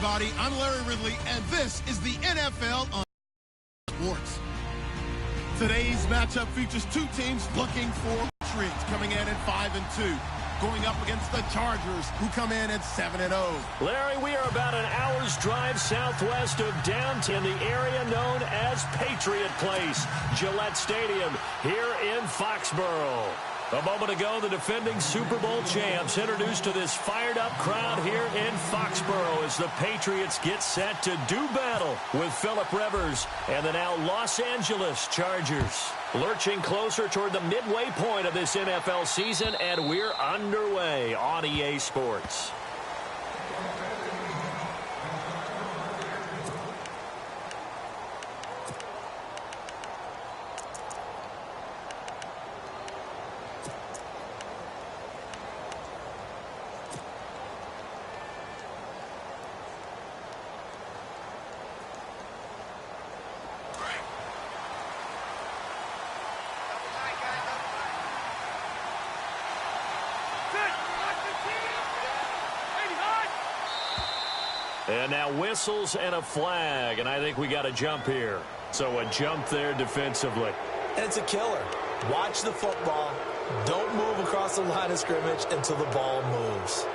everybody. I'm Larry Ridley, and this is the NFL on Sports. Today's matchup features two teams looking for Patriots coming in at 5-2, going up against the Chargers, who come in at 7-0. Larry, we are about an hour's drive southwest of downtown, the area known as Patriot Place, Gillette Stadium, here in Foxborough. A moment ago, the defending Super Bowl champs introduced to this fired-up crowd here in Foxborough as the Patriots get set to do battle with Phillip Rivers and the now Los Angeles Chargers. Lurching closer toward the midway point of this NFL season, and we're underway on EA Sports. And now whistles and a flag, and I think we got a jump here. So a jump there defensively. And it's a killer. Watch the football. Don't move across the line of scrimmage until the ball moves.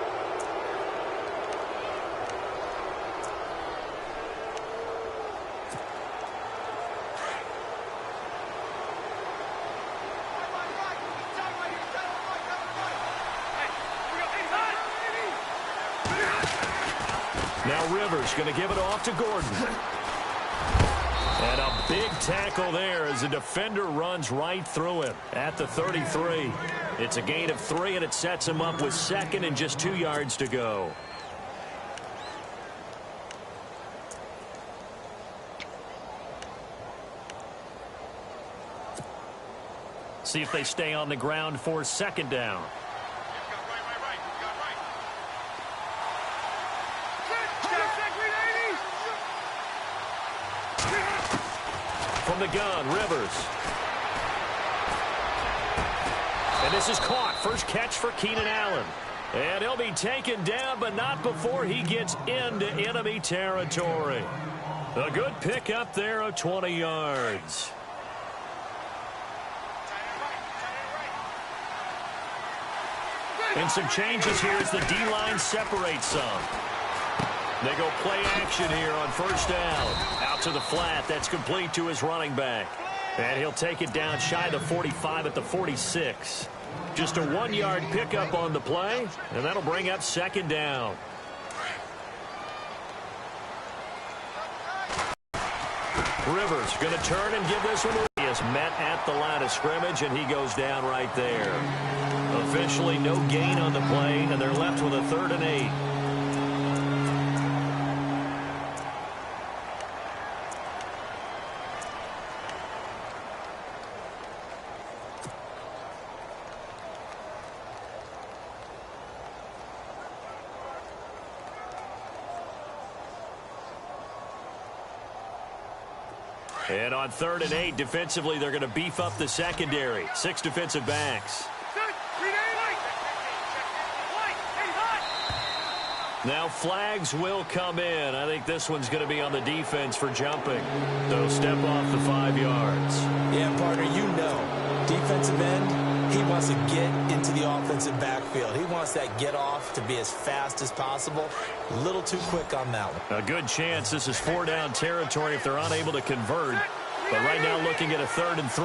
Now Rivers going to give it off to Gordon. And a big tackle there as the defender runs right through him at the 33. It's a gain of 3, and it sets him up with second and just 2 yards to go. See if they stay on the ground for second down. From the gun, Rivers. And this is caught. First catch for Keenan Allen. And he'll be taken down, but not before he gets into enemy territory. A good pickup there of 20 yards. And some changes here as the D-line separates some. They go play action here on first down. Out to the flat. That's complete to his running back. And he'll take it down shy the 45 at the 46. Just a 1-yard pickup on the play, and that'll bring up second down. Rivers going to turn and give this one away. He is met at the line of scrimmage, and he goes down right there. Officially no gain on the play, and they're left with a 3rd and 8. And on 3rd and 8, defensively, they're going to beef up the secondary. 6 defensive backs. Now flags will come in. I think this one's going to be on the defense for jumping. So step off the 5 yards. Yeah, partner, you know, defensive end, he wants to get into the offensive backfield. He wants that get off to be as fast as possible. A little too quick on that one. A good chance this is 4-down territory if they're unable to convert. But right now looking at a 3rd and 3.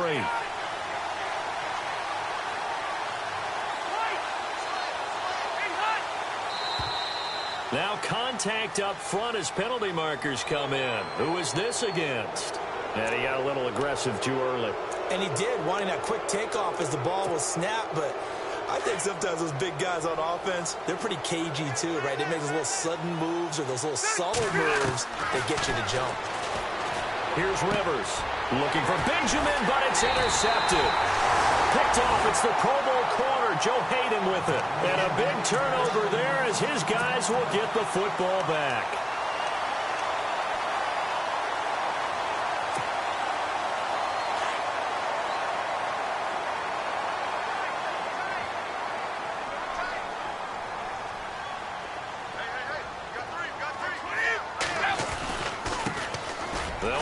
Now contact up front as penalty markers come in. Who is this against? And he got a little aggressive too early. And he did, wanting that quick takeoff as the ball was snapped, but I think sometimes those big guys on offense, they're pretty cagey too, right? They make those little sudden moves or those little subtle moves that get you to jump. Here's Rivers looking for Benjamin, but it's intercepted. Picked off, it's the Pro Bowl corner, Joe Hayden with it. And a big turnover there as his guys will get the football back.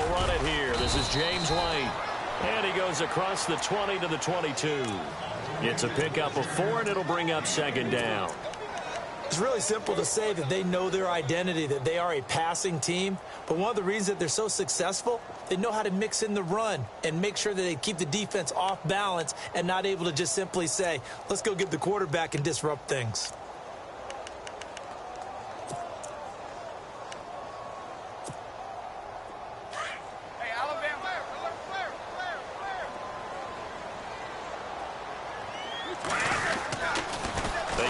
They'll run it here. This is James White. And he goes across the 20 to the 22. It's a pickup of 4, and it'll bring up second down. It's really simple to say that they know their identity, that they are a passing team. But one of the reasons that they're so successful, they know how to mix in the run and make sure that they keep the defense off balance and not able to just simply say, let's go get the quarterback and disrupt things.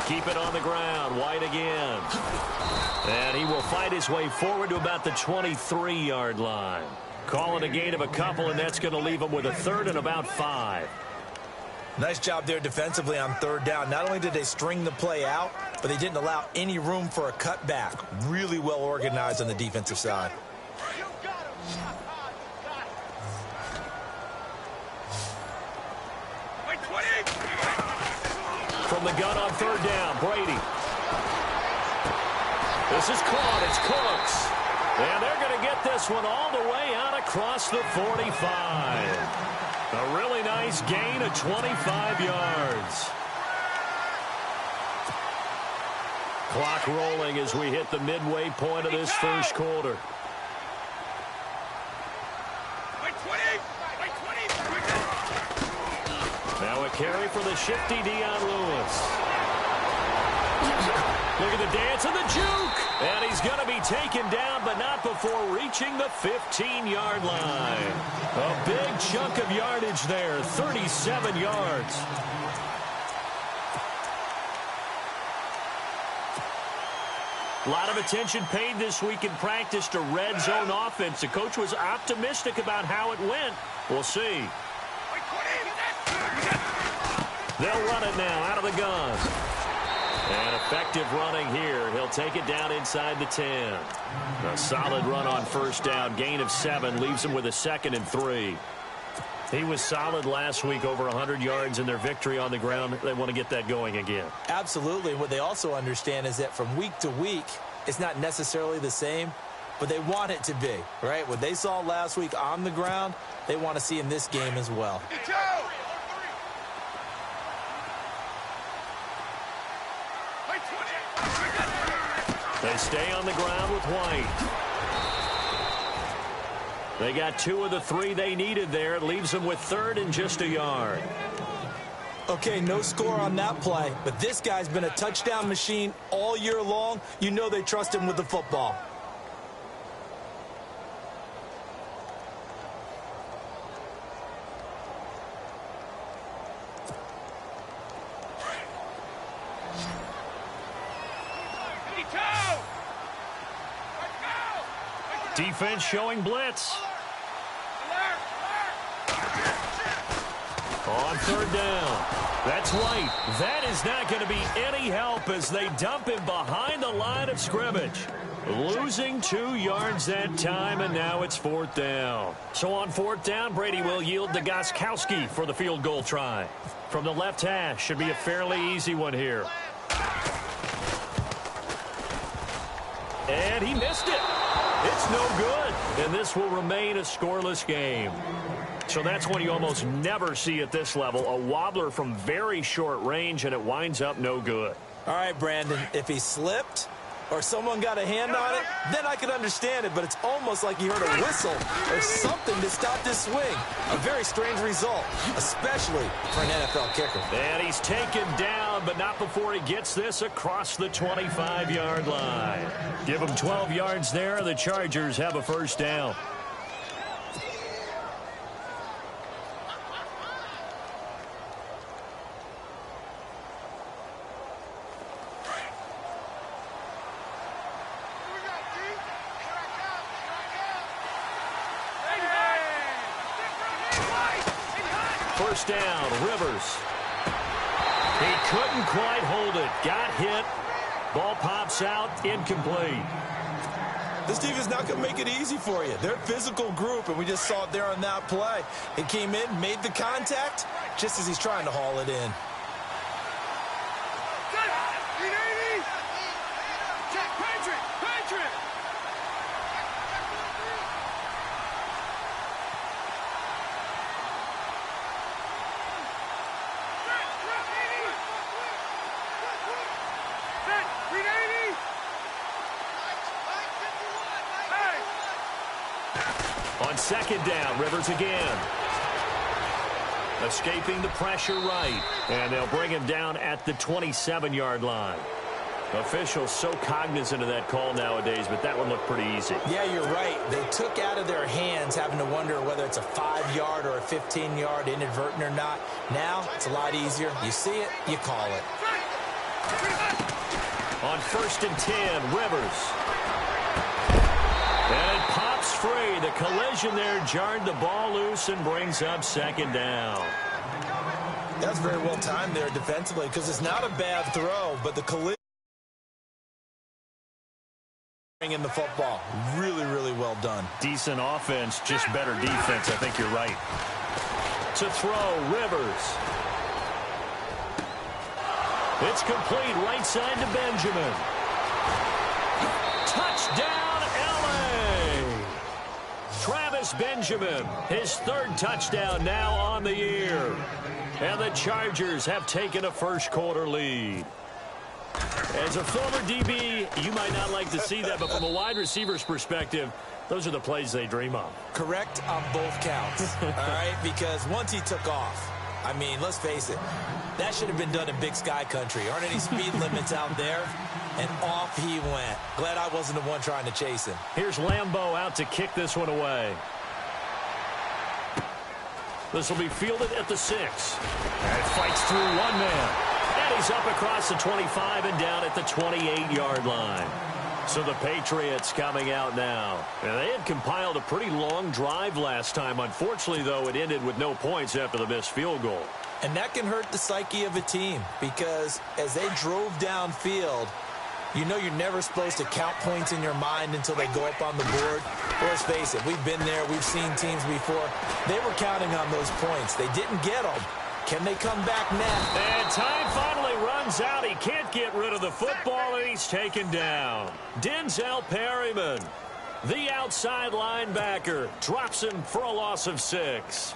Keep it on the ground. White again. And he will fight his way forward to about the 23-yard line. Call it a gain of a couple, and that's going to leave him with a third and about 5. Nice job there defensively on third down. Not only did they string the play out, but they didn't allow any room for a cutback. Really well organized on the defensive side. From the gun on third down, Brady. This is caught. It's Cooks. And they're going to get this one all the way out across the 45. A really nice gain of 25 yards. Clock rolling as we hit the midway point of this first quarter. Now a carry for the shifty Dion Lewis. Look at the dance and the juke. And he's going to be taken down, but not before reaching the 15-yard line. A big chunk of yardage there, 37 yards. A lot of attention paid this week in practice to red zone offense. The coach was optimistic about how it went. We'll see. They'll run it now out of the gun. And effective running here. He'll take it down inside the 10. A solid run on first down. Gain of 7 leaves him with a 2nd and 3. He was solid last week, over 100 yards in their victory on the ground. They want to get that going again. Absolutely. What they also understand is that from week to week, it's not necessarily the same, but they want it to be, right? What they saw last week on the ground, they want to see in this game as well. They stay on the ground with White. They got 2 of the 3 they needed there. It leaves them with 3rd and just a yard. Okay, no score on that play, but this guy's been a touchdown machine all year long. You know they trust him with the football. Defense showing blitz. On third down. That's White. That is not going to be any help as they dump him behind the line of scrimmage. Losing 2 yards that time, and now it's 4th down. So on 4th down, Brady will yield to Gostkowski for the field goal try. From the left hash, should be a fairly easy one here. And he missed it. It's no good, and this will remain a scoreless game. So that's one you almost never see at this level. A wobbler from very short range, and it winds up no good. All right, Brandon, if he slipped or someone got a hand on it, then I could understand it, but it's almost like he heard a whistle or something to stop this swing. A very strange result, especially for an NFL kicker. And he's taken down, but not before he gets this across the 25-yard line. Give him 12 yards there. The Chargers have a first down. First down, Rivers. He couldn't quite hold it. Got hit. Ball pops out, incomplete. This defense is not going to make it easy for you. They're a physical group, and we just saw it there on that play. He came in, made the contact, just as he's trying to haul it in. On second down, Rivers again. Escaping the pressure right. And they'll bring him down at the 27-yard line. Officials so cognizant of that call nowadays, but that one looked pretty easy. Yeah, you're right. They took out of their hands having to wonder whether it's a 5-yard or a 15-yard inadvertent or not. Now, it's a lot easier. You see it, you call it. On 1st and 10, Rivers. And it pops free. The collision there jarred the ball loose and brings up second down. That's very well timed there defensively because it's not a bad throw, but the collision in the football. Really, really well done. Decent offense, just better defense. I think you're right. To throw, Rivers. It's complete right side to Benjamin. Touchdown, L.A. Travis Benjamin, his 3rd touchdown now on the year. And the Chargers have taken a first-quarter lead. As a former DB, you might not like to see that, but from a wide receiver's perspective, those are the plays they dream of. Correct on both counts, all right? Because once he took off, I mean, let's face it, that should have been done in Big Sky country. Aren't any speed limits out there? And off he went. Glad I wasn't the one trying to chase him. Here's Lambeau out to kick this one away. This will be fielded at the 6. And it fights through one man. And he's up across the 25 and down at the 28-yard line. So the Patriots coming out now. And they had compiled a pretty long drive last time. Unfortunately, though, it ended with no points after the missed field goal. And that can hurt the psyche of a team because as they drove downfield, you know you're never supposed to count points in your mind until they go up on the board. Well, let's face it, we've been there. We've seen teams before. They were counting on those points. They didn't get them. Can they come back next? And time finally runs out. He can't get rid of the football, and he's taken down. Denzel Perryman, the outside linebacker, drops him for a loss of 6.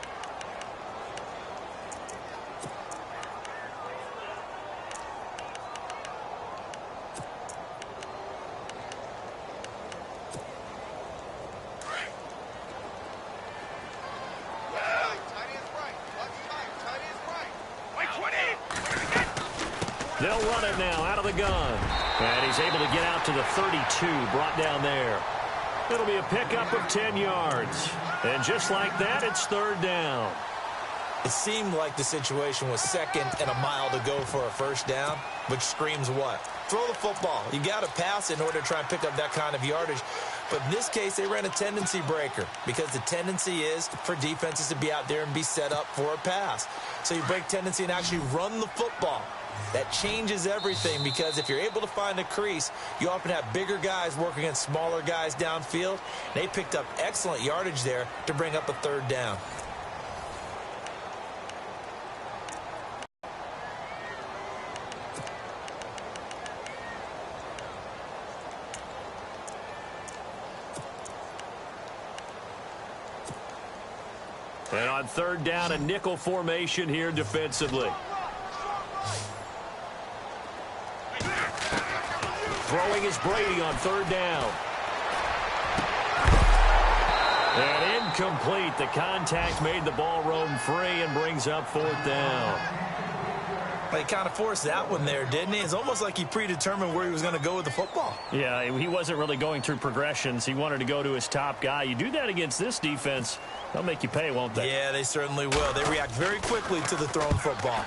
They'll run it now out of the gun. And he's able to get out to the 32, brought down there. It'll be a pickup of 10 yards. And just like that, it's 3rd down. It seemed like the situation was 2nd and a mile to go for a first down, which screams what? Throw the football. You got to pass in order to try and pick up that kind of yardage. But in this case, they ran a tendency breaker because the tendency is for defenses to be out there and be set up for a pass. So you break tendency and actually run the football. That changes everything because if you're able to find a crease, you often have bigger guys working against smaller guys downfield. They picked up excellent yardage there to bring up a 3rd down. And on 3rd down, a nickel formation here defensively. Throwing is Brady on 3rd down. And incomplete. The contact made the ball roam free and brings up 4th down. He kind of forced that one there, didn't he? It's almost like he predetermined where he was going to go with the football. Yeah, he wasn't really going through progressions. He wanted to go to his top guy. You do that against this defense, they'll make you pay, won't they? Yeah, they certainly will. They react very quickly to the thrown football.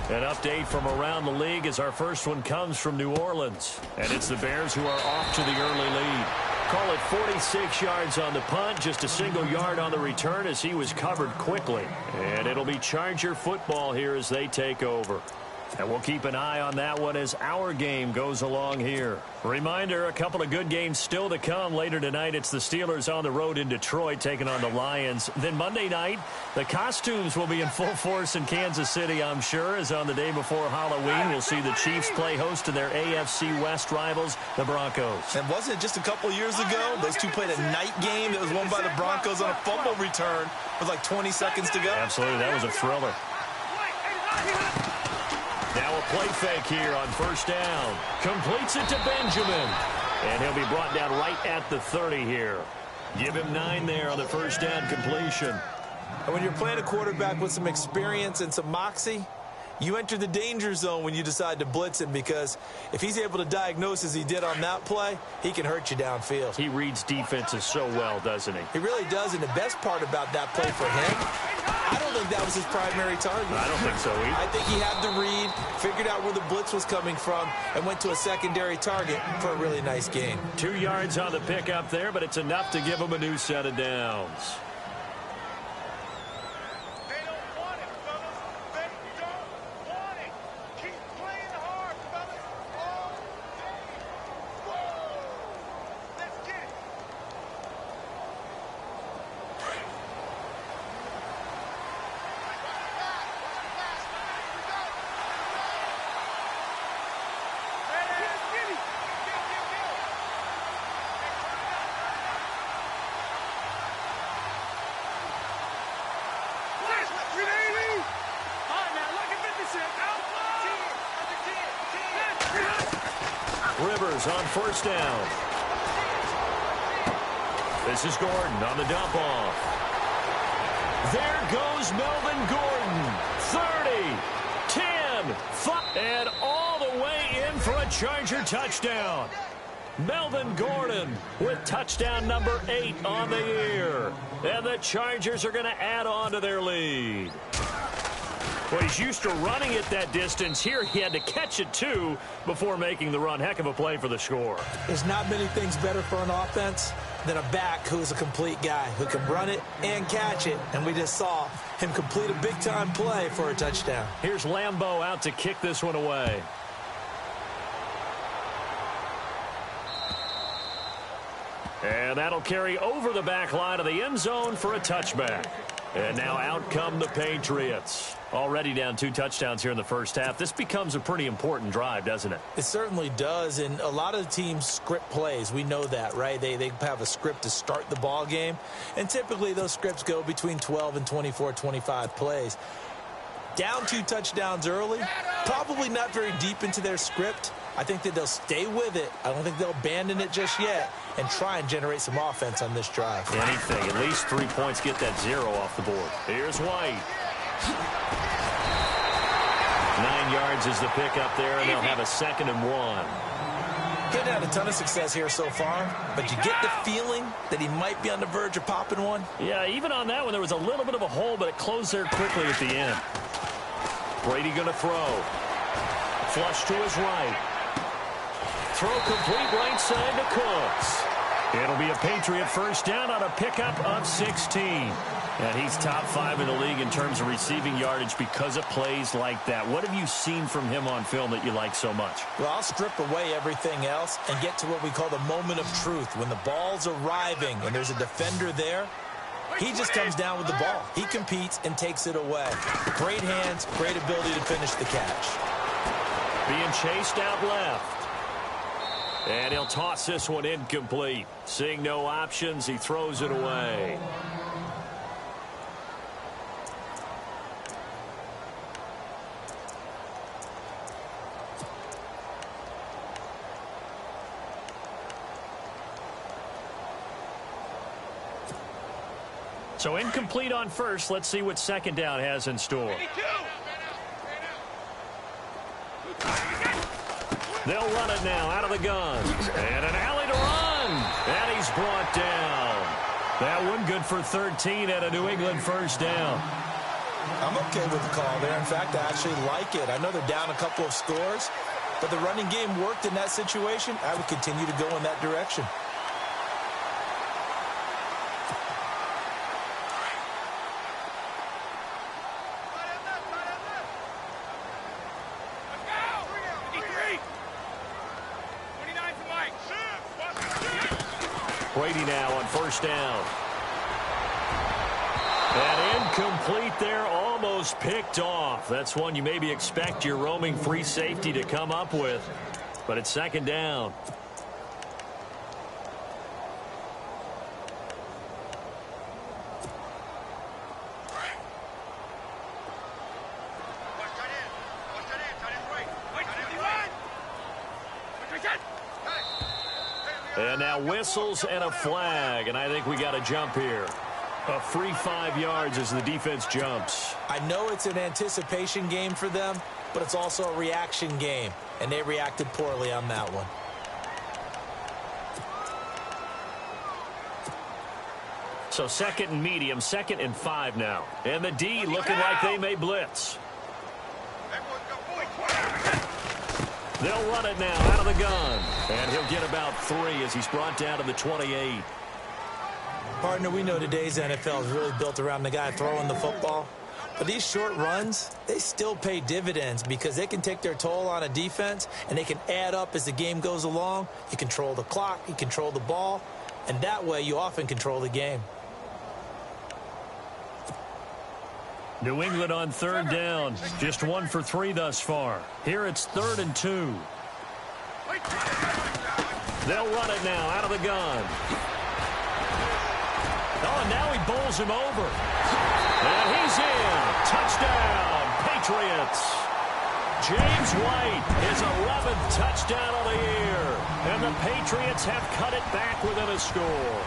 An update from around the league as our first one comes from New Orleans. And it's the Bears who are off to the early lead. Call it 46 yards on the punt, just a single yard on the return as he was covered quickly. And it'll be Charger football here as they take over. And we'll keep an eye on that one as our game goes along here. Reminder, a couple of good games still to come. Later tonight, it's the Steelers on the road in Detroit taking on the Lions. Then Monday night, the costumes will be in full force in Kansas City, I'm sure, as on the day before Halloween, we'll see the Chiefs play host to their AFC West rivals, the Broncos. And wasn't it just a couple years ago, those two played a night game that was won by the Broncos on a fumble return with like 20 seconds to go? Absolutely, that was a thriller. Now a play fake here on 1st down. Completes it to Benjamin. And he'll be brought down right at the 30 here. Give him 9 there on the first down completion. And when you're playing a quarterback with some experience and some moxie, you enter the danger zone when you decide to blitz him, because if he's able to diagnose as he did on that play, he can hurt you downfield. He reads defenses so well, doesn't he? He really does, and the best part about that play for him, I don't think that was his primary target. I don't think so either. I think he had the read, figured out where the blitz was coming from, and went to a secondary target for a really nice gain. 2 yards on the pickup there, but it's enough to give him a new set of downs. Rivers on first down. This is Gordon on the dump off. There goes Melvin Gordon. 30, 10, 5, and all the way in for a Charger touchdown. Melvin Gordon with touchdown number 8 on the year. And the Chargers are going to add on to their lead. Well, he's used to running it that distance. Here he had to catch it, too, before making the run. Heck of a play for the score. There's not many things better for an offense than a back who's a complete guy, who can run it and catch it. And we just saw him complete a big-time play for a touchdown. Here's Lambeau out to kick this one away. And that'll carry over the back line of the end zone for a touchback. And now out come the Patriots. Already down 2 touchdowns here in the first half. This becomes a pretty important drive, doesn't it? It certainly does, and a lot of the teams script plays. We know that, right? They have a script to start the ball game, and typically those scripts go between 12 and 24, 25 plays. Down 2 touchdowns early, probably not very deep into their script. I think that they'll stay with it. I don't think they'll abandon it just yet and try and generate some offense on this drive. Anything. At least 3 points, get that 0 off the board. Here's White. 9 yards is the pickup there, and they'll have a 2nd and 1. He hasn't had a ton of success here so far, but you get the feeling that he might be on the verge of popping one. Yeah, even on that one, there was a little bit of a hole, but it closed there quickly at the end. Brady going to throw. Flush to his right. Throw complete right side to Cooks. It'll be a Patriot first down on a pickup of 16. And he's top 5 in the league in terms of receiving yardage because of plays like that. What have you seen from him on film that you like so much? Well, I'll strip away everything else and get to what we call the moment of truth. When the ball's arriving and there's a defender there, he just comes down with the ball. He competes and takes it away. Great hands, great ability to finish the catch. Being chased out left. And he'll toss this one incomplete. Seeing no options, he throws it away. So incomplete on first. Let's see what second down has in store. They'll run it now out of the gun. And an alley to run. And he's brought down. That one good for 13 and a New England first down. I'm okay with the call there. In fact, I actually like it. I know they're down a couple of scores, but the running game worked in that situation. I would continue to go in that direction. Brady now on first down. And incomplete there, almost picked off. That's one you maybe expect your roaming free safety to come up with. But it's second down. And now whistles and a flag, and I think we got a jump here. A free 5 yards as the defense jumps. I know it's an anticipation game for them, but it's also a reaction game, and they reacted poorly on that one. So second and medium, 2nd and 5 now. And the D looking like they may blitz. They'll run it now out of the gun. And he'll get about 3 as he's brought down to the 28. Partner, we know today's NFL is really built around the guy throwing the football. But these short runs, they still pay dividends because they can take their toll on a defense and they can add up as the game goes along. You control the clock, you control the ball, and that way you often control the game. New England on 3rd down. Just 1 for 3 thus far. Here it's 3rd and 2. They'll run it now out of the gun. Oh, and now he bowls him over. And he's in. Touchdown, Patriots. James White, his 11th touchdown of the year. And the Patriots have cut it back within a score.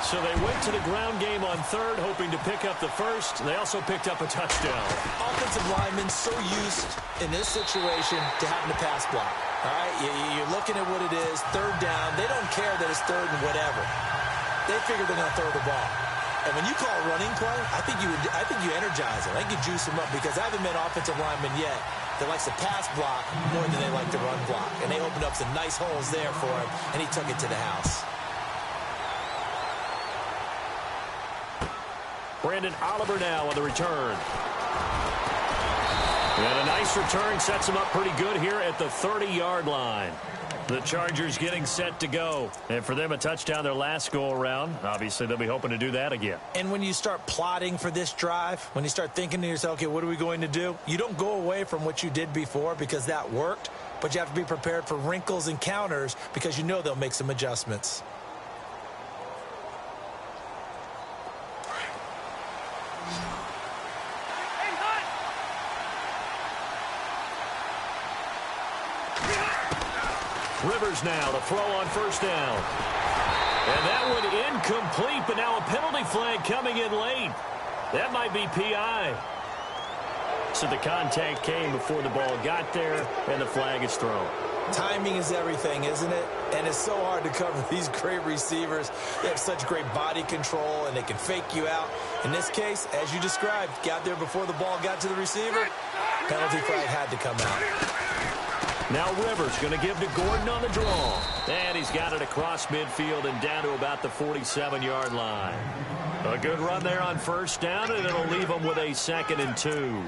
So they went to the ground game on 3rd, hoping to pick up the first. They also picked up a touchdown. Offensive linemen so used in this situation to having to pass block. All right, you're looking at what it is, 3rd down. They don't care that it's 3rd and whatever. They figure they're going to throw the ball. And when you call a running play, I think you energize them. I think you juice them up because I haven't met offensive linemen yet that likes to pass block more than they like to run block. And they opened up some nice holes there for him, and he took it to the house. Brandon Oliver now on the return. And a nice return sets him up pretty good here at the 30-yard line. The Chargers getting set to go. And for them, a touchdown their last go-around. Obviously, they'll be hoping to do that again. And when you start plotting for this drive, when you start thinking to yourself, okay, what are we going to do? You don't go away from what you did before because that worked, but you have to be prepared for wrinkles and counters because you know they'll make some adjustments. Rivers now to throw on 1st down. And that one incomplete, but now a penalty flag coming in late. That might be PI. So the contact came before the ball got there, and the flag is thrown. Timing is everything, isn't it? And it's so hard to cover these great receivers. They have such great body control, and they can fake you out. In this case, as you described, got there before the ball got to the receiver. Penalty flag had to come out. Now Rivers going to give to Gordon on the draw. And he's got it across midfield and down to about the 47-yard line. A good run there on 1st down, and it'll leave him with a 2nd and 2.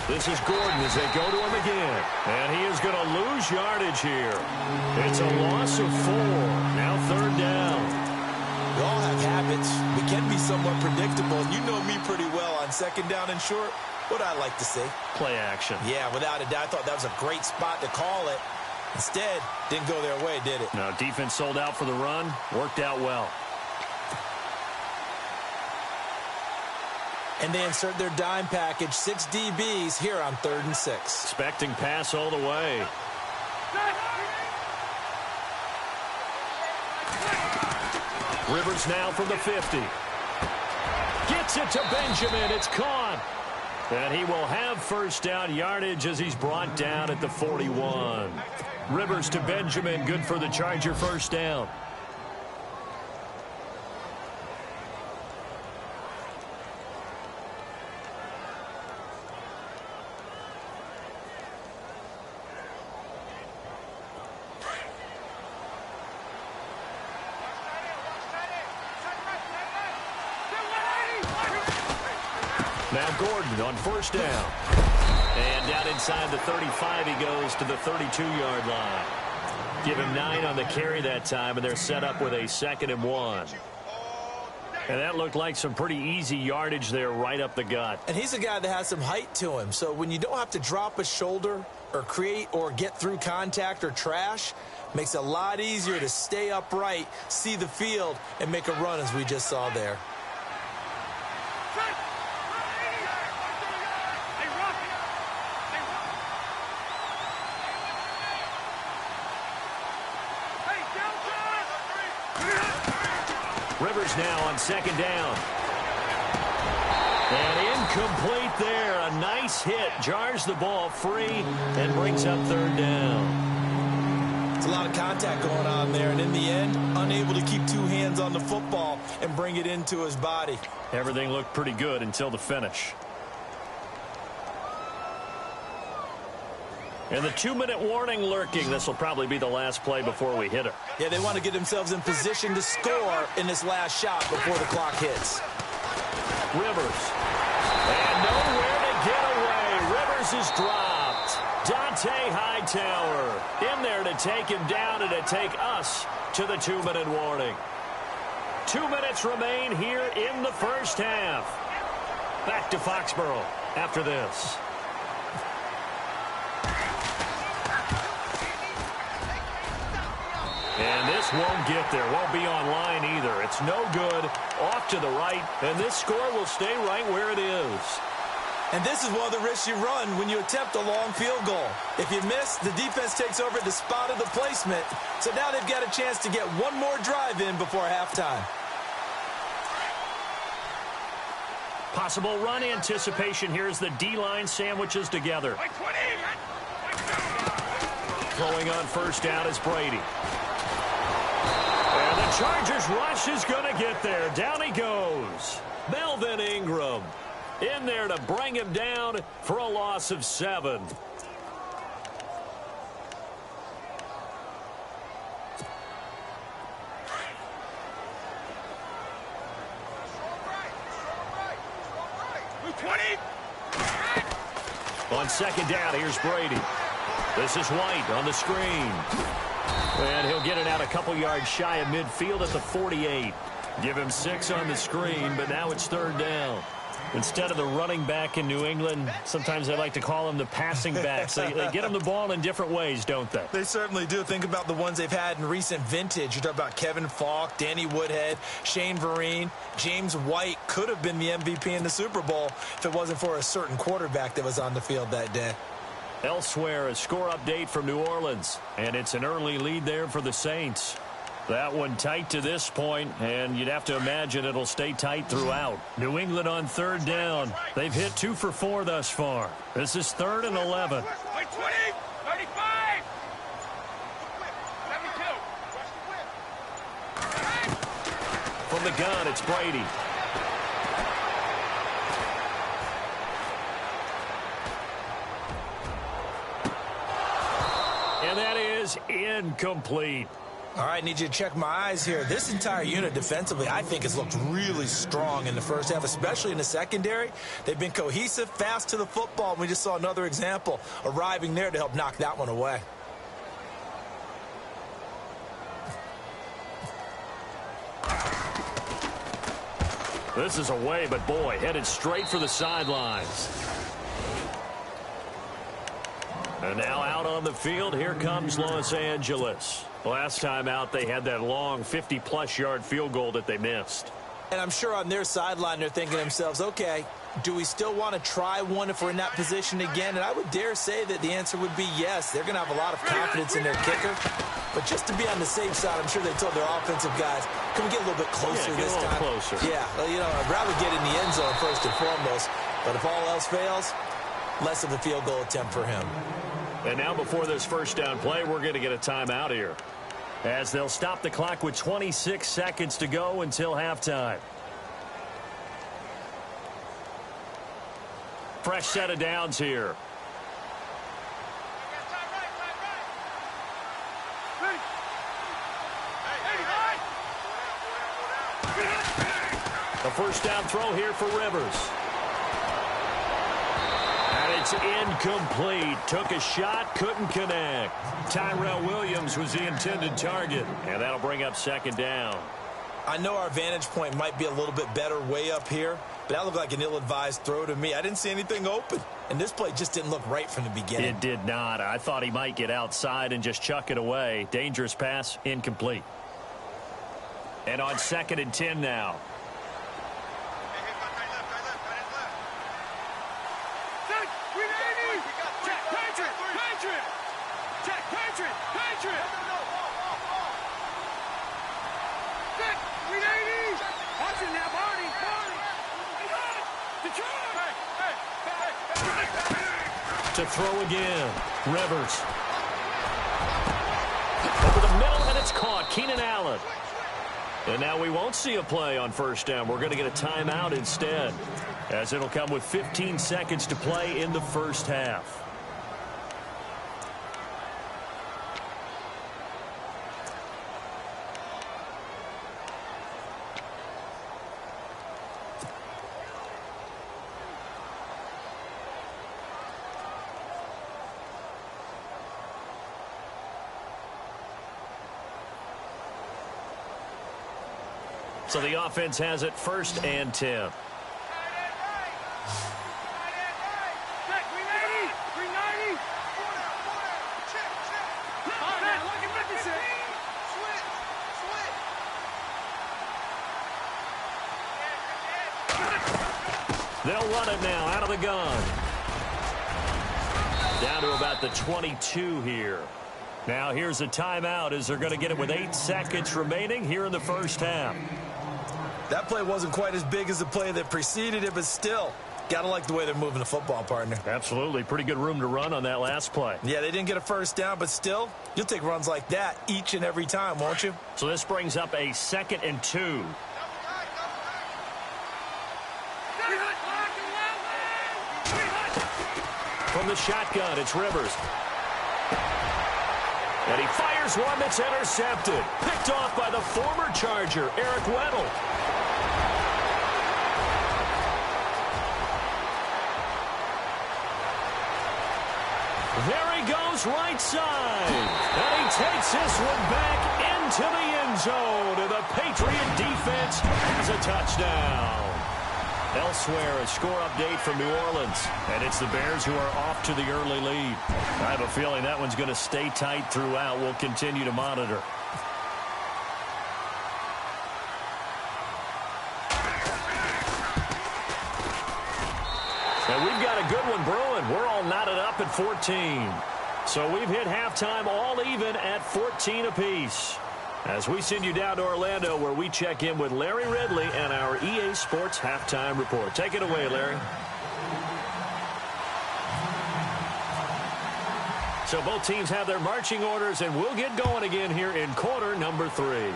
This is Gordon as they go to him again. And he is going to lose yardage here. It's a loss of 4. Now 3rd down. We all have habits. We can be somewhat predictable. And you know me pretty well on 2nd down and short. What I like to see. Play action. Yeah, without a doubt. I thought that was a great spot to call it. Instead, didn't go their way, did it? No, defense sold out for the run. Worked out well. And they insert their dime package, 6 DBs here on 3rd and 6. Expecting pass all the way. Rivers now from the 50. Gets it to Benjamin. It's caught. And he will have 1st down yardage as he's brought down at the 41. Rivers to Benjamin. Good for the Charger 1st down. Now Gordon on 1st down. And down inside the 35 he goes to the 32-yard line. Give him 9 on the carry that time, and they're set up with a 2nd and 1. And that looked like some pretty easy yardage there right up the gut. And he's a guy that has some height to him. So when you don't have to drop a shoulder or create or get through contact or trash, makes it a lot easier to stay upright, see the field, and make a run as we just saw there. Rivers now on second down. And incomplete there. A nice hit. Jars the ball free and brings up third down. It's a lot of contact going on there. And in the end, unable to keep two hands on the football and bring it into his body. Everything looked pretty good until the finish. And the 2-minute warning lurking. This will probably be the last play before we hit her. Yeah, they want to get themselves in position to score in this last shot before the clock hits. Rivers. And nowhere to get away. Rivers is dropped. Dante Hightower in there to take him down and to take us to the 2-minute warning. 2 minutes remain here in the first half. Back to Foxborough after this. And this won't get there. Won't be online either. It's no good. Off to the right. And this score will stay right where it is. And this is one of the risks you run when you attempt a long field goal. If you miss, the defense takes over at the spot of the placement. So now they've got a chance to get one more drive in before halftime. Possible run anticipation here as the D-line sandwiches together. Throwing on first down is Brady. And the Chargers rush is going to get there. Down he goes. Melvin Ingram in there to bring him down for a loss of 7. On second down, here's Brady. This is White on the screen. And he'll get it out a couple yards shy of midfield at the 48. Give him 6 on the screen, but now it's third down. Instead of the running back in New England, sometimes they like to call them the passing backs. They get them the ball in different ways, don't they? They certainly do. Think about the ones they've had in recent vintage. You talk about Kevin Falk, Danny Woodhead, Shane Vereen. James White could have been the MVP in the Super Bowl if it wasn't for a certain quarterback that was on the field that day. Elsewhere, a score update from New Orleans, and it's an early lead there for the Saints. That one tight to this point, and you'd have to imagine it'll stay tight throughout. New England on third down. They've hit 2 for 4 thus far. This is 3rd and 11. 20, 35, 72. From the gun, it's Brady. And that is incomplete. All right, need you to check my eyes here. This entire unit defensively, I think, has looked really strong in the first half, especially in the secondary. They've been cohesive, fast to the football. We just saw another example arriving there to help knock that one away. This is away, but boy, headed straight for the sidelines. And now out on the field, here comes Los Angeles. Last time out, they had that long 50-plus yard field goal that they missed. And I'm sure on their sideline, they're thinking to themselves, okay, do we still want to try one if we're in that position again? And I would dare say that the answer would be yes. They're going to have a lot of confidence in their kicker. But just to be on the safe side, I'm sure they told their offensive guys, can we get a little bit closer this time? Get a little closer. Yeah, well, you know, I'd rather get in the end zone first and foremost. But if all else fails, less of a field goal attempt for him. And now before this first down play, we're going to get a timeout here, as they'll stop the clock with 26 seconds to go until halftime. Fresh set of downs here. A first down throw here for Rivers. And it's incomplete. Took a shot, couldn't connect. Tyrell Williams was the intended target, and that'll bring up second down. I know our vantage point might be a little bit better way up here, but that looked like an ill-advised throw to me. I didn't see anything open, and this play just didn't look right from the beginning. It did not. I thought he might get outside and just chuck it away. Dangerous pass, incomplete. And on 2nd and 10 now. To throw again. Rivers. Over the middle, and it's caught. Keenan Allen. And now we won't see a play on 1st down. We're going to get a timeout instead, as it'll come with 15 seconds to play in the 1st half. So the offense has it 1st and 10. They'll run it now out of the gun. Down to about the 22 here. Now here's a timeout as they're going to get it with 8 seconds remaining here in the 1st half. That play wasn't quite as big as the play that preceded it, but still, got to like the way they're moving the football, partner. Absolutely. Pretty good room to run on that last play. Yeah, they didn't get a 1st down, but still, you'll take runs like that each and every time, won't you? So this brings up a 2nd and 2. From the shotgun, it's Rivers. And he fires one that's intercepted. Picked off by the former Charger, Eric Weddle. There he goes right side. And he takes this one back into the end zone. And the Patriot defense has a touchdown. Elsewhere, a score update from New Orleans. And it's the Bears who are off to the early lead. I have a feeling that one's going to stay tight throughout. We'll continue to monitor. And we've got a good one brewing. We're all knotted up at 14. So we've hit halftime all even at 14 apiece. As we send you down to Orlando, where we check in with Larry Ridley and our EA Sports Halftime Report. Take it away, Larry. So both teams have their marching orders, and we'll get going again here in quarter number 3.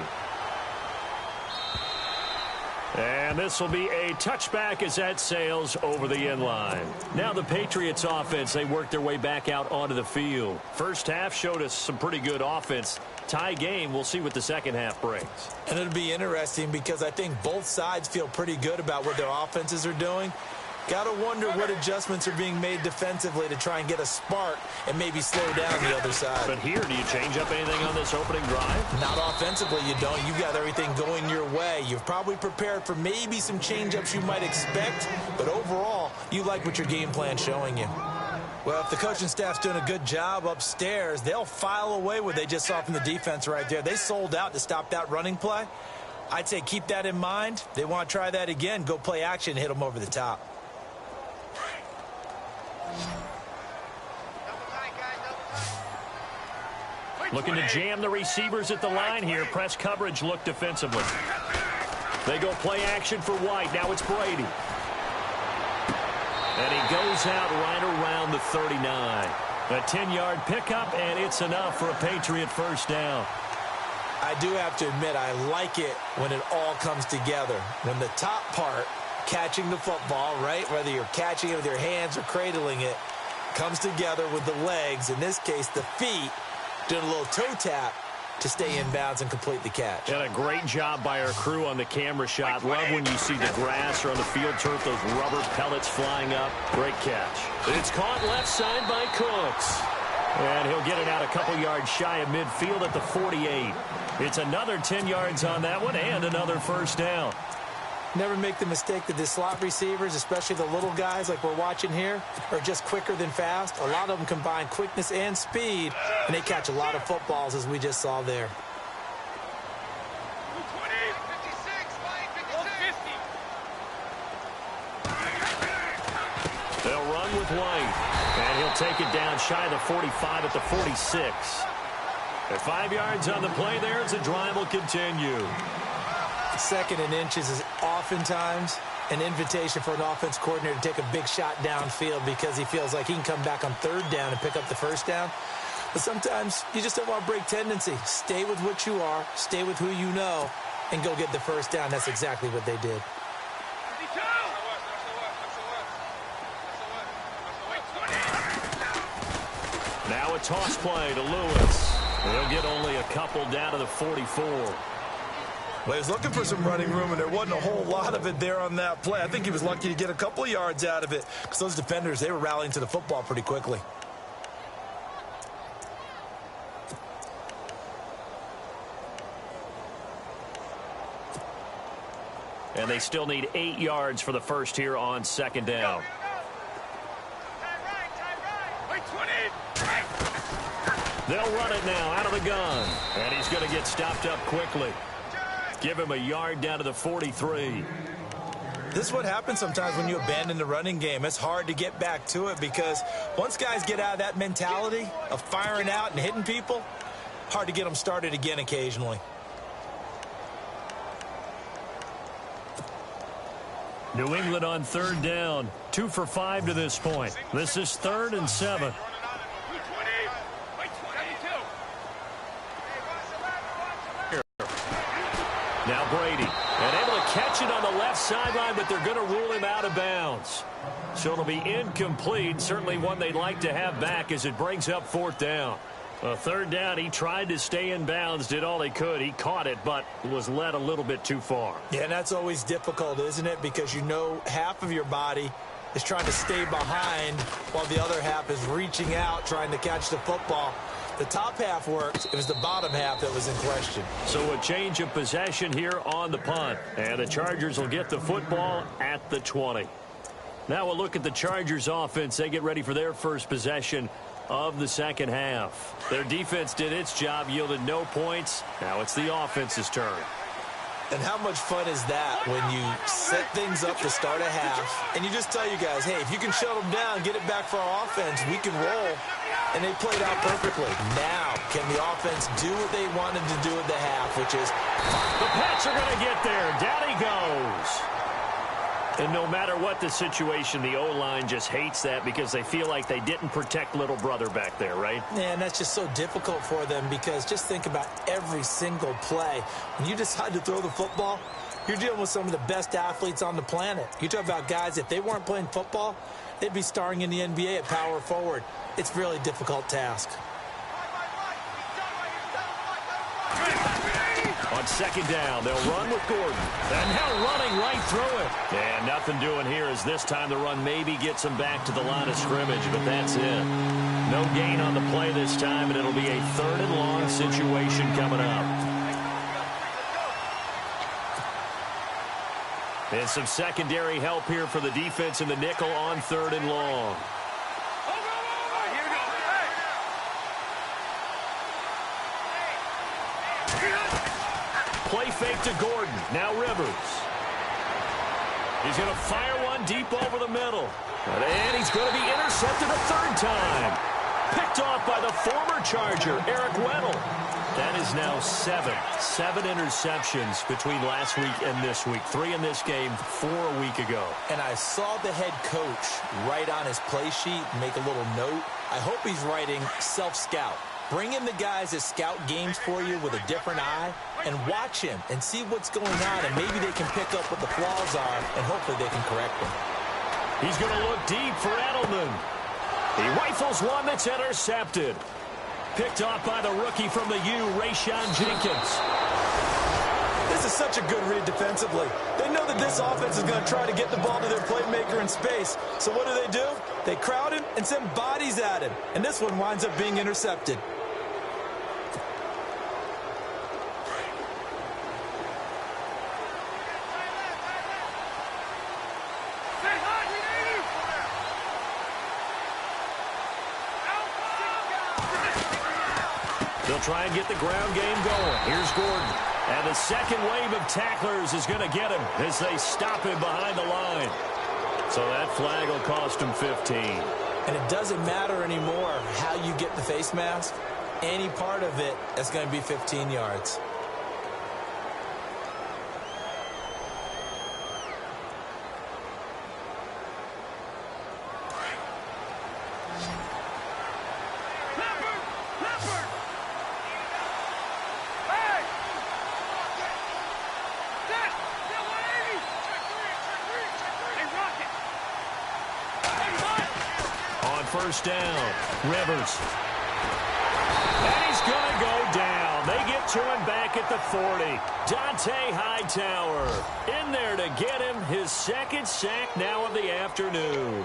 And this will be a touchback as that sails over the end line. Now the Patriots offense, they work their way back out onto the field. First half showed us some pretty good offense. Tie game, we'll see what the second half brings. And it'll be interesting because I think both sides feel pretty good about what their offenses are doing. Got to wonder what adjustments are being made defensively to try and get a spark and maybe slow down the other side. But here, do you change up anything on this opening drive? Not offensively, you don't. You've got everything going your way. You've probably prepared for maybe some change-ups you might expect, but overall, you like what your game plan's showing you. Well, if the coaching staff's doing a good job upstairs, they'll file away what they just saw from the defense right there. They sold out to stop that running play. I'd say keep that in mind. They want to try that again. Go play action, hit them over the top. Looking to jam the receivers at the line here. Press coverage look defensively. They go play action for White. Now it's Brady. And he goes out right around the 39. A 10-yard pickup, and it's enough for a Patriot first down. I do have to admit, I like it when it all comes together. When the top part, catching the football, right, whether you're catching it with your hands or cradling it, comes together with the legs, in this case the feet, doing a little toe tap to stay in bounds and complete the catch. And a great job by our crew on the camera shot. Love when you see the grass or on the field turf, those rubber pellets flying up. Great catch. It's caught left side by Cooks. And he'll get it out a couple yards shy of midfield at the 48. It's another 10 yards on that one and another first down. Never make the mistake that the slot receivers, especially the little guys like we're watching here, are just quicker than fast. A lot of them combine quickness and speed, and they catch a lot of footballs, as we just saw there. 20, 56, 50. They'll run with White, and he'll take it down shy of the 45 at the 46. At 5 yards on the play there as the drive will continue. Second and inches is oftentimes an invitation for an offense coordinator to take a big shot downfield because he feels like he can come back on third down and pick up the first down. But sometimes you just don't want to break tendency. Stay with what you are, stay with who you know, and go get the first down. That's exactly what they did. 52. Now a toss play to Lewis. They'll get only a couple down to the 44. Well, he was looking for some running room, and there wasn't a whole lot of it there on that play. I think he was lucky to get a couple of yards out of it because those defenders, they were rallying to the football pretty quickly. And they still need 8 yards for the first here on second down. They'll run it now out of the gun. And he's going to get stopped up quickly. Give him a yard down to the 43. This is what happens sometimes when you abandon the running game. It's hard to get back to it because once guys get out of that mentality of firing out and hitting people, hard to get them started again occasionally. New England on third down. 2 for 5 to this point. This is 3rd and 7. Now Brady, and able to catch it on the left sideline, but they're going to rule him out of bounds. So it'll be incomplete, certainly one they'd like to have back as it brings up 4th down. A 3rd down, he tried to stay in bounds, did all he could. He caught it, but was led a little bit too far. Yeah, and that's always difficult, isn't it? Because you know half of your body is trying to stay behind while the other half is reaching out, trying to catch the football. The top half worked. It was the bottom half that was in question. So a change of possession here on the punt. And the Chargers will get the football at the 20. Now we'll look at the Chargers offense. They get ready for their first possession of the second half. Their defense did its job, yielded no points. Now it's the offense's turn. And how much fun is that when you set things up to start a half and you just tell you guys, hey, if you can shut them down, get it back for our offense, we can roll. And they played out perfectly. Now, can the offense do what they wanted to do at the half, which is the Pats are going to get there. Down he goes. And no matter what the situation, the O-line just hates that because they feel like they didn't protect little brother back there, right? Yeah, and that's just so difficult for them because just think about every single play. When you decide to throw the football, you're dealing with some of the best athletes on the planet. You talk about guys, if they weren't playing football, they'd be starring in the NBA at power forward. It's a really difficult task. On second down, they'll run with Gordon. And now running right through it. And nothing doing here as this time the run maybe gets them back to the line of scrimmage, but that's it. No gain on the play this time, and it'll be a 3rd and long situation coming up. And some secondary help here for the defense in the nickel on 3rd and long. Play fake to Gordon. Now Rivers. He's going to fire one deep over the middle. And he's going to be intercepted a 3rd time. Picked off by the former Charger, Eric Weddle. That is now 7 interceptions between last week and this week. 3 in this game, 4 a week ago. And I saw the head coach write on his play sheet, make a little note. I hope he's writing self-scout. Bring in the guys that scout games for you with a different eye and watch him and see what's going on, and maybe they can pick up what the flaws are, and hopefully they can correct them. He's going to look deep for Edelman. He rifles one that's intercepted. Picked off by the rookie from the U, Rayshon Jenkins. This is such a good read defensively. They They know that this offense is going to try to get the ball to their playmaker in space. So what do? They crowd him and send bodies at him. And this one winds up being intercepted. They'll try and get the ground game going. Here's Gordon. And the second wave of tacklers is going to get him as they stop him behind the line. So that flag will cost him 15. And it doesn't matter anymore how you get the face mask. Any part of it is going to be 15 yards. First down, Rivers. And he's going to go down. They get to him back at the 40. Dante Hightower in there to get him his second sack now of the afternoon.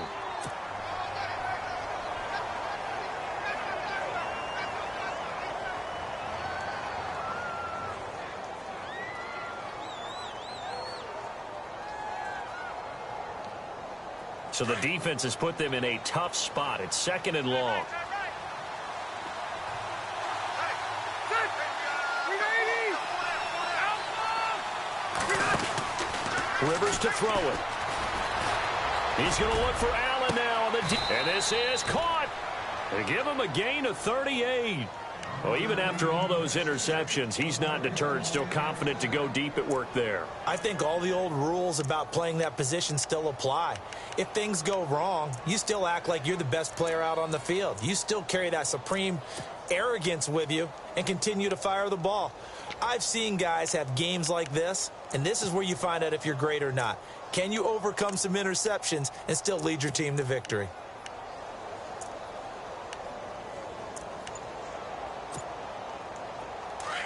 So the defense has put them in a tough spot. It's second and long. Rivers to throw it. He's going to look for Allen now. And this is caught. They give him a gain of 38. Well, even after all those interceptions, he's not deterred, still confident to go deep at work there. I think all the old rules about playing that position still apply. If things go wrong, you still act like you're the best player out on the field. You still carry that supreme arrogance with you and continue to fire the ball. I've seen guys have games like this, and this is where you find out if you're great or not. Can you overcome some interceptions and still lead your team to victory?